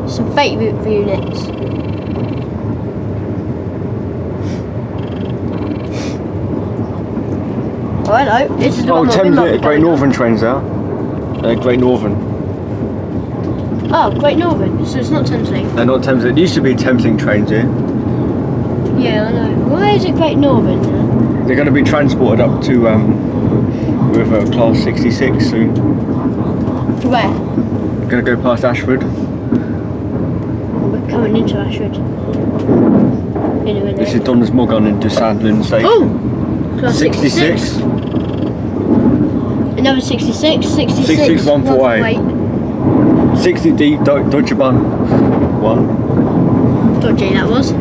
some fake units. Oh, hello. This is the one Thames, Great Northern trains there. Great Northern. Oh, Great Northern. So it's not Thameslink. They're not Thames. It used to be Thameslink trains here. Yeah, I know. Why is it Great Northern? They're going to be transported up to with a class 66 soon. To where? Going to go past Ashford. We're coming into Ashford. In a minute. This is Donna's Moggun into Sandland Station. Oh! Class 66. Another 66. 66 148. 60D Deutsche Bahn 1. Dodgy that was.